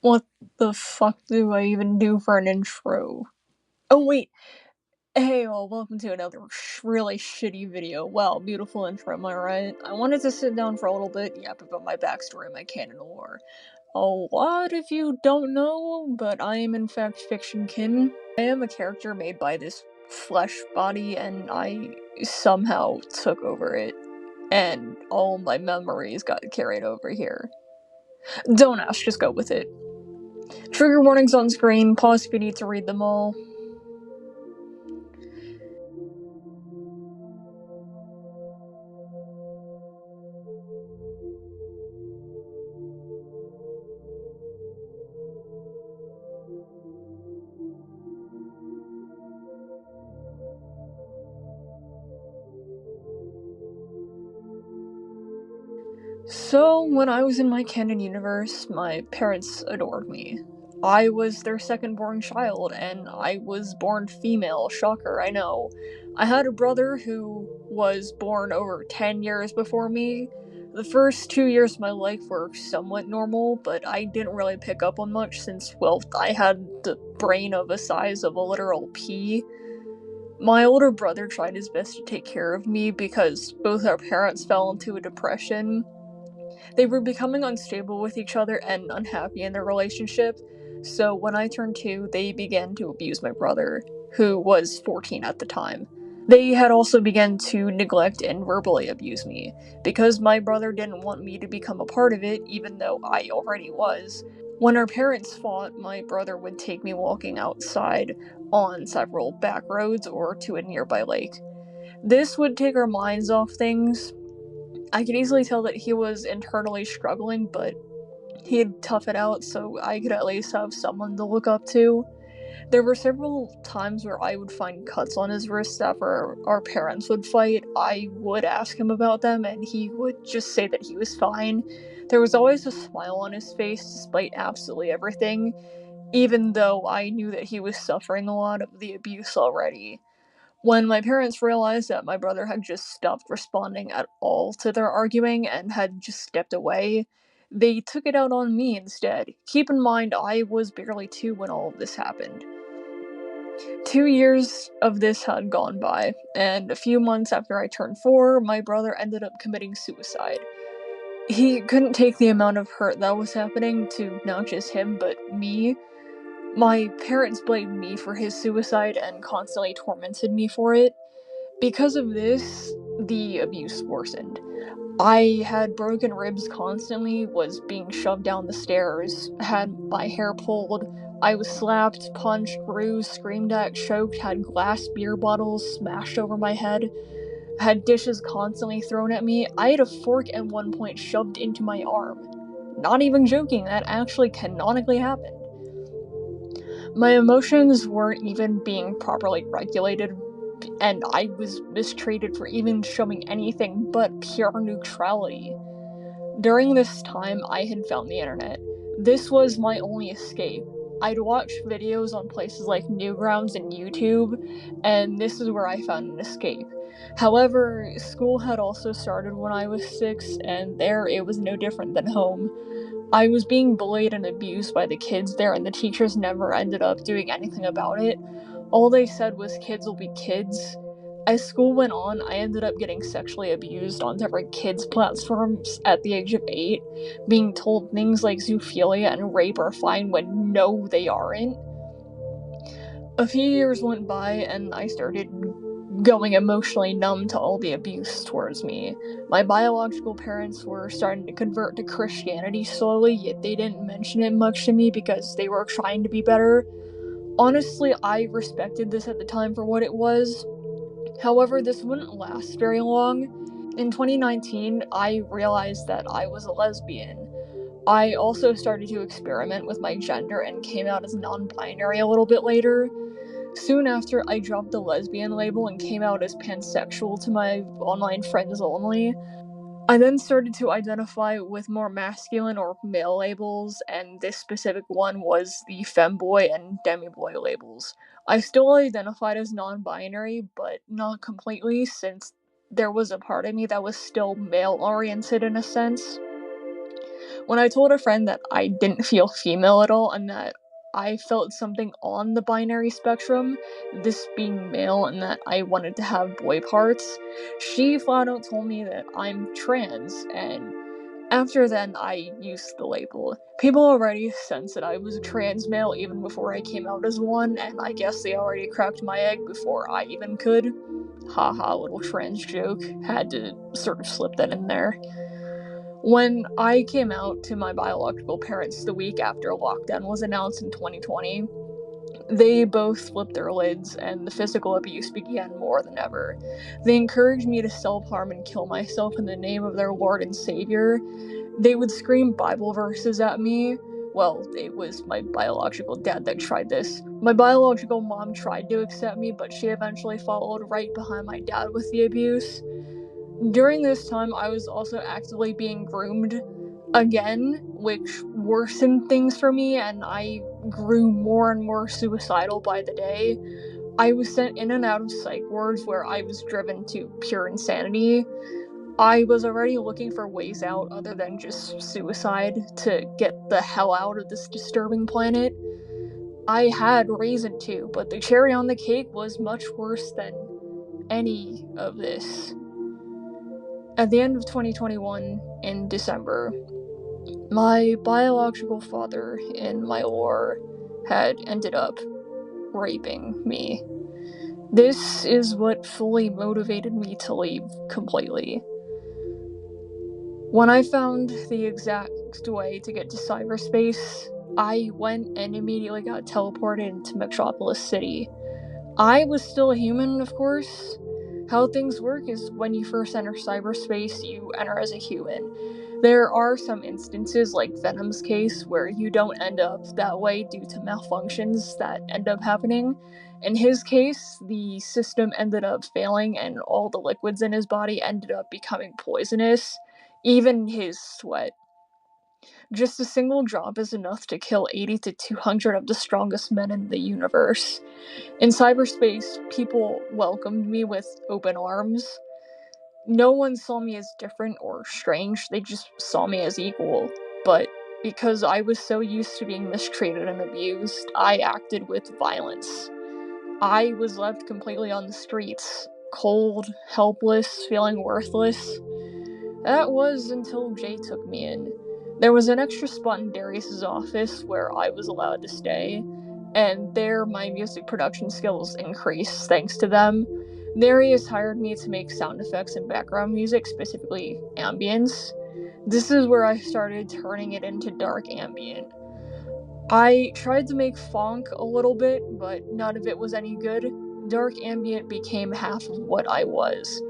What the fuck do I even do for an intro? Oh wait, hey all, welcome to another really shitty video. Wow, beautiful intro, am I right? I wanted to sit down for a little bit, yap about my backstory and my canon lore. A lot of you don't know, but I am in fact Fiction Kin. I am a character made by this flesh body, and I somehow took over it, and all my memories got carried over here. Don't ask, just go with it. Trigger warnings on screen, pause if you need to read them all. So, when I was in my canon universe, my parents adored me. I was their second born child, and I was born female. Shocker, I know. I had a brother who was born over 10 years before me. The first 2 years of my life were somewhat normal, but I didn't really pick up on much since, well, I had the brain of the size of a literal pea. My older brother tried his best to take care of me because both our parents fell into a depression. They were becoming unstable with each other and unhappy in their relationship, so when I turned 2, they began to abuse my brother, who was 14 at the time. They had also begun to neglect and verbally abuse me, because my brother didn't want me to become a part of it, even though I already was. When our parents fought, my brother would take me walking outside on several back roads or to a nearby lake. This would take our minds off things. I could easily tell that he was internally struggling, but he'd tough it out so I could at least have someone to look up to. There were several times where I would find cuts on his wrists after our parents would fight. I would ask him about them, and he would just say that he was fine. There was always a smile on his face despite absolutely everything, even though I knew that he was suffering a lot of the abuse already. When my parents realized that my brother had just stopped responding at all to their arguing and had just stepped away, they took it out on me instead. Keep in mind, I was barely 2 when all of this happened. 2 years of this had gone by, and a few months after I turned 4, my brother ended up committing suicide. He couldn't take the amount of hurt that was happening to not just him, but me. My parents blamed me for his suicide and constantly tormented me for it. Because of this, the abuse worsened. I had broken ribs constantly, was being shoved down the stairs, had my hair pulled, I was slapped, punched, bruised, screamed at, choked, had glass beer bottles smashed over my head, had dishes constantly thrown at me. I had a fork at one point shoved into my arm. Not even joking, that actually canonically happened. My emotions weren't even being properly regulated, and I was mistreated for even showing anything but pure neutrality. During this time, I had found the internet. This was my only escape. I'd watch videos on places like Newgrounds and YouTube, and this is where I found an escape. However, school had also started when I was 6, and there it was no different than home. I was being bullied and abused by the kids there, and the teachers never ended up doing anything about it. All they said was kids will be kids. As school went on, I ended up getting sexually abused on different kids' platforms at the age of 8, being told things like zoophilia and rape are fine when no, they aren't. A few years went by, and I started going emotionally numb to all the abuse towards me. My biological parents were starting to convert to Christianity slowly, yet they didn't mention it much to me because they were trying to be better. Honestly, I respected this at the time for what it was. However, this wouldn't last very long. In 2019, I realized that I was a lesbian. I also started to experiment with my gender and came out as non-binary a little bit later. Soon after, I dropped the lesbian label and came out as pansexual to my online friends only. I then started to identify with more masculine or male labels, and this specific one was the femboy and demiboy labels. I still identified as non-binary, but not completely, since there was a part of me that was still male-oriented in a sense. When I told a friend that I didn't feel female at all and that I felt something on the binary spectrum, this being male, and that I wanted to have boy parts, she flat out told me that I'm trans, and after then I used the label. People already sensed that I was a trans male even before I came out as one, and I guess they already cracked my egg before I even could. Haha, little trans joke. Had to sort of slip that in there. When I came out to my biological parents the week after lockdown was announced in 2020, they both flipped their lids and the physical abuse began more than ever. They encouraged me to self-harm and kill myself in the name of their Lord and Savior. They would scream Bible verses at me. Well, it was my biological dad that tried this. My biological mom tried to accept me, but she eventually followed right behind my dad with the abuse. During this time, I was also actively being groomed again, which worsened things for me, and I grew more and more suicidal by the day. I was sent in and out of psych wards where I was driven to pure insanity. I was already looking for ways out other than just suicide to get the hell out of this disturbing planet. I had reason to, but the cherry on the cake was much worse than any of this. At the end of 2021, in December, my biological father in my lore had ended up raping me. This is what fully motivated me to leave completely. When I found the exact way to get to cyberspace, I went and immediately got teleported into Metropolis City. I was still a human, of course. How things work is when you first enter cyberspace, you enter as a human. There are some instances, like Venom's case, where you don't end up that way due to malfunctions that end up happening. In his case, the system ended up failing and all the liquids in his body ended up becoming poisonous, even his sweat. Just a single drop is enough to kill 80 to 200 of the strongest men in the universe. In cyberspace, people welcomed me with open arms. No one saw me as different or strange, they just saw me as equal. But because I was so used to being mistreated and abused, I acted with violence. I was left completely on the streets, cold, helpless, feeling worthless. That was until Jay took me in. There was an extra spot in Darius's office where I was allowed to stay, and there my music production skills increased thanks to them. Darius hired me to make sound effects and background music, specifically ambience. This is where I started turning it into dark ambient. I tried to make funk a little bit, but none of it was any good. Dark ambient became half of what I was.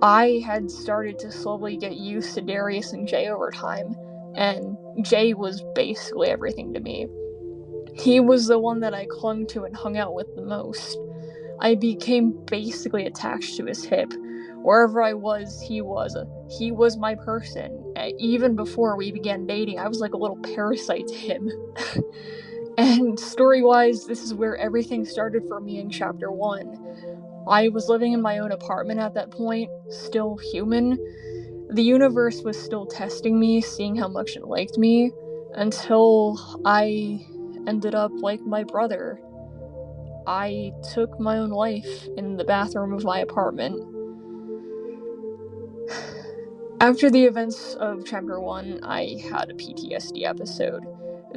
I had started to slowly get used to Darius and Jay over time, and Jay was basically everything to me. He was the one that I clung to and hung out with the most. I became basically attached to his hip. Wherever I was, he was my person. Even before we began dating, I was like a little parasite to him. And story-wise, this is where everything started for me in Chapter 1. I was living in my own apartment at that point, still human. The universe was still testing me, seeing how much it liked me, until I ended up like my brother. I took my own life in the bathroom of my apartment. After the events of Chapter 1, I had a PTSD episode.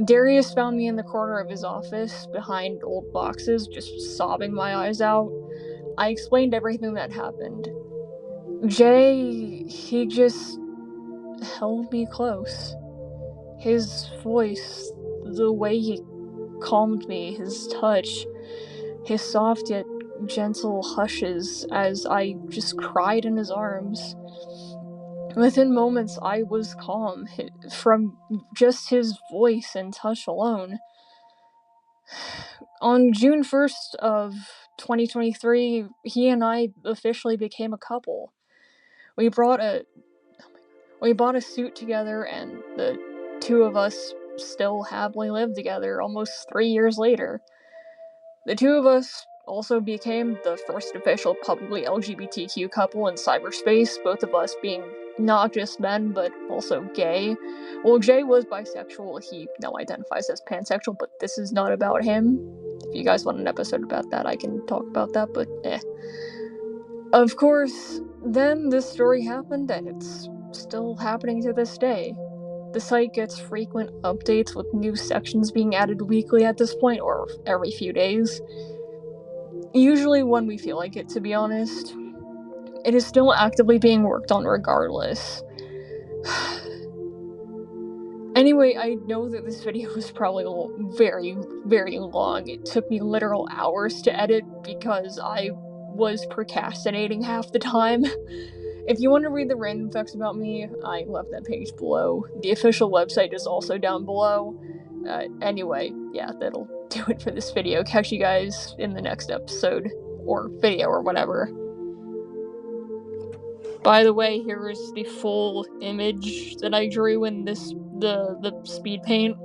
Darius found me in the corner of his office, behind old boxes, just sobbing my eyes out. I explained everything that happened. Jay, he just held me close. His voice, the way he calmed me, his touch, his soft yet gentle hushes as I just cried in his arms. Within moments, I was calm from just his voice and touch alone. On June 1st of 2023, he and I officially became a couple. We bought a suit together, and the two of us still happily live together almost 3 years later. The two of us also became the first official publicly LGBTQ couple in cyberspace, both of us being not just men, but also gay. Well, Jay was bisexual, he now identifies as pansexual, but this is not about him. If you guys want an episode about that, I can talk about that, but Of course, then this story happened, and it's still happening to this day. The site gets frequent updates with new sections being added weekly at this point, or every few days. Usually when we feel like it, to be honest. It is still actively being worked on regardless. Anyway, I know that this video was probably very, very long. It took me literal hours to edit because I was procrastinating half the time. If you want to read the random facts about me, I left that page below. The official website is also down below. Anyway, yeah, that'll do it for this video. Catch you guys in the next episode, or video, or whatever. By the way, here is the full image that I drew in the speed paint.